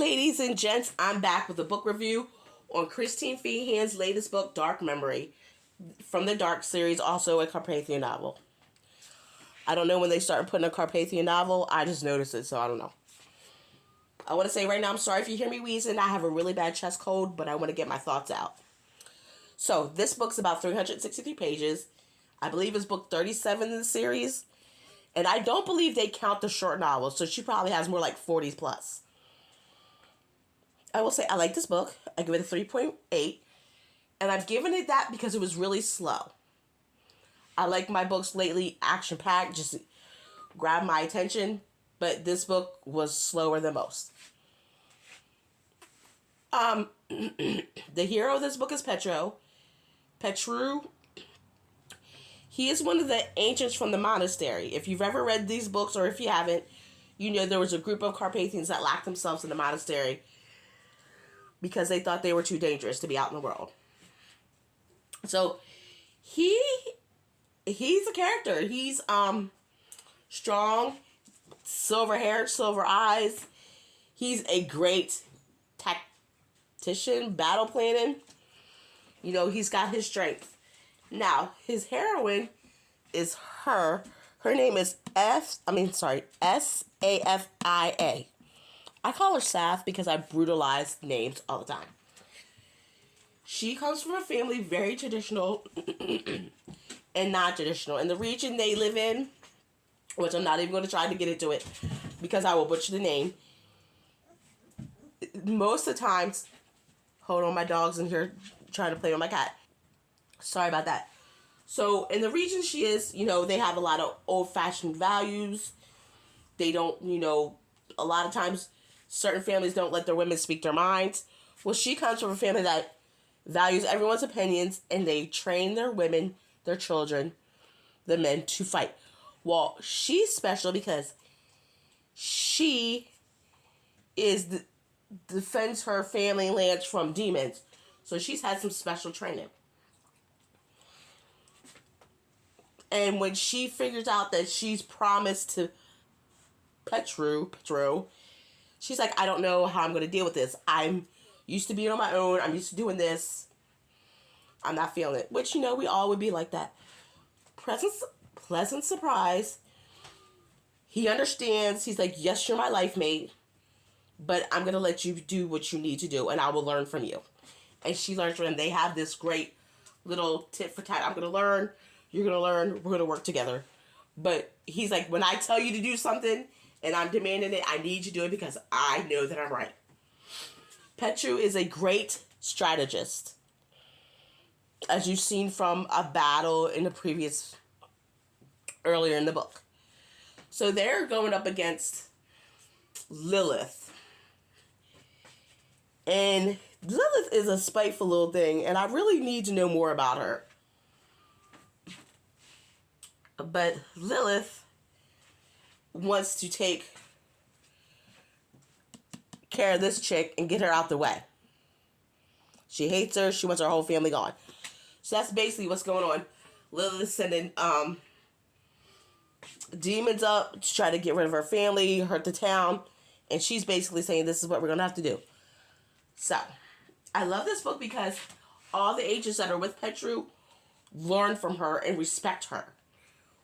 ladies and gents, I'm back with a book review on Christine Feehan's latest book, Dark Memory, from the Dark series, also a Carpathain novel. I don't know when they started putting a Carpathain novel. I just noticed it, so I don't know. I want to say right now, I'm sorry if you hear me wheezing. I have a really bad chest cold, but I want to get my thoughts out. So, this book's about 363 pages. I believe it's book 37 in the series. And I don't believe they count the short novels, so she probably has more like 40s plus. I will say I like this book. I give it a 3.8. And I've given it that because it was really slow. I like my books lately action-packed, just grab my attention. But this book was slower than most. The hero of this book is Petru. He is one of the ancients from the monastery. If you've ever read these books, or if you haven't, you know there was a group of Carpathians that locked themselves in the monastery because they thought they were too dangerous to be out in the world. So, he's a character. He's strong, silver hair, silver eyes. He's a great tactician, battle planning. You know, he's got his strength. Now, his heroine is her. Her name is S-A-F-I-A. I call her Saf because I brutalize names all the time. She comes from a family very traditional and non-traditional. In the region they live in, which I'm not even going to try to get into it because I will butcher the name. Most of the times, hold on, my dog's in here trying to play with my cat. Sorry about that. So, in the region she is, you know, they have a lot of old-fashioned values. They don't, you know, a lot of times, certain families don't let their women speak their minds. Well, she comes from a family that values everyone's opinions, and they train their women, their children, the men, to fight. Well, she's special because she defends her family lands from demons. So, she's had some special training. And when she figures out that she's promised to Petru, she's like, I don't know how I'm going to deal with this. I'm used to being on my own. I'm used to doing this. I'm not feeling it. Which, you know, we all would be like that. Pleasant surprise. He understands. He's like, yes, you're my life mate. But I'm going to let you do what you need to do. And I will learn from you. And she learns from him. They have this great little tit for tat. I'm going to learn. You're going to learn. We're going to work together. But he's like, when I tell you to do something and I'm demanding it, I need you to do it because I know that I'm right. Petru is a great strategist. As you've seen from a battle in the earlier in the book. So they're going up against Lilith. And Lilith is a spiteful little thing, and I really need to know more about her. But Lilith wants to take care of this chick and get her out the way. She hates her. She wants her whole family gone. So that's basically what's going on. Lilith is sending demons up to try to get rid of her family, hurt the town. And she's basically saying this is what we're going to have to do. So, I love this book because all the agents that are with Petru learn from her and respect her.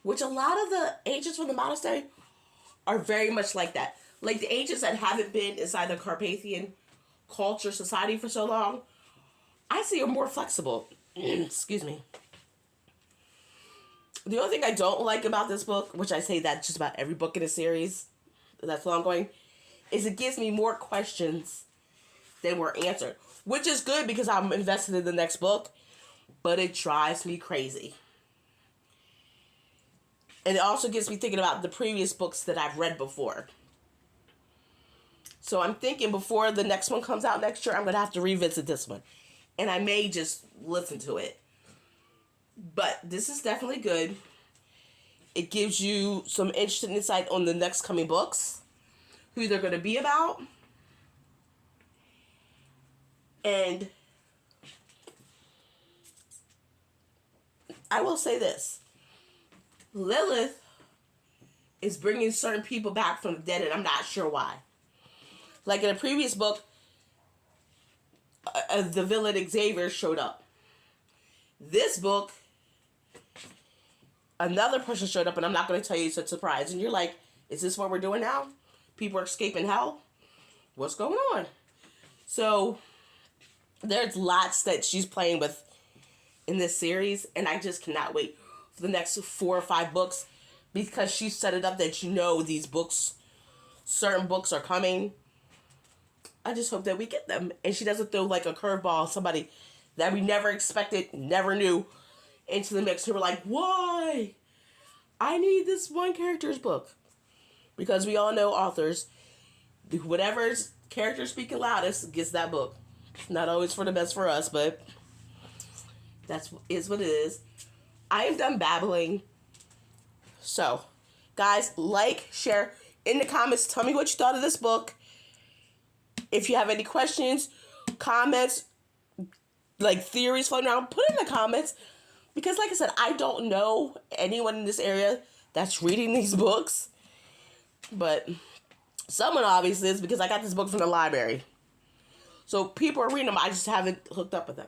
Which a lot of the agents from the monastery are very much like that. Like the agents that haven't been inside the Carpathian culture society for so long, I see are more flexible. Excuse me. The only thing I don't like about this book, which I say that just about every book in the series, that's where I'm going, is it gives me more questions than were answered. Which is good because I'm invested in the next book, but it drives me crazy. And it also gets me thinking about the previous books that I've read before. So I'm thinking before the next one comes out next year, I'm going to have to revisit this one. And I may just listen to it. But this is definitely good. It gives you some interesting insight on the next coming books. Who they're going to be about. And I will say this. Lilith is bringing certain people back from the dead, and I'm not sure why. Like in a previous book, the villain Xavier showed up. This book, another person showed up, and I'm not going to tell you, it's a surprise. And you're like, is this what we're doing now? People are escaping hell? What's going on? So, there's lots that she's playing with in this series, and I just cannot wait for the next 4 or 5 books, because she set it up that these books, certain books are coming. I just hope that we get them, and she doesn't throw like a curveball, somebody that we never expected, never knew, into the mix. And we're like, why? I need this one character's book. Because we all know authors, whatever's character speaking loudest gets that book. Not always for the best for us, but is what it is. I am done babbling. So, guys, like, share, in the comments, tell me what you thought of this book. If you have any questions, comments, like theories floating around, put it in the comments. Because like I said, I don't know anyone in this area that's reading these books. But someone obviously is, because I got this book from the library. So people are reading them. I just haven't hooked up with them.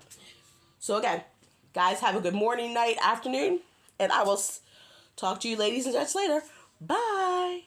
So again, guys, have a good morning, night, afternoon. And I will talk to you ladies and gents later. Bye.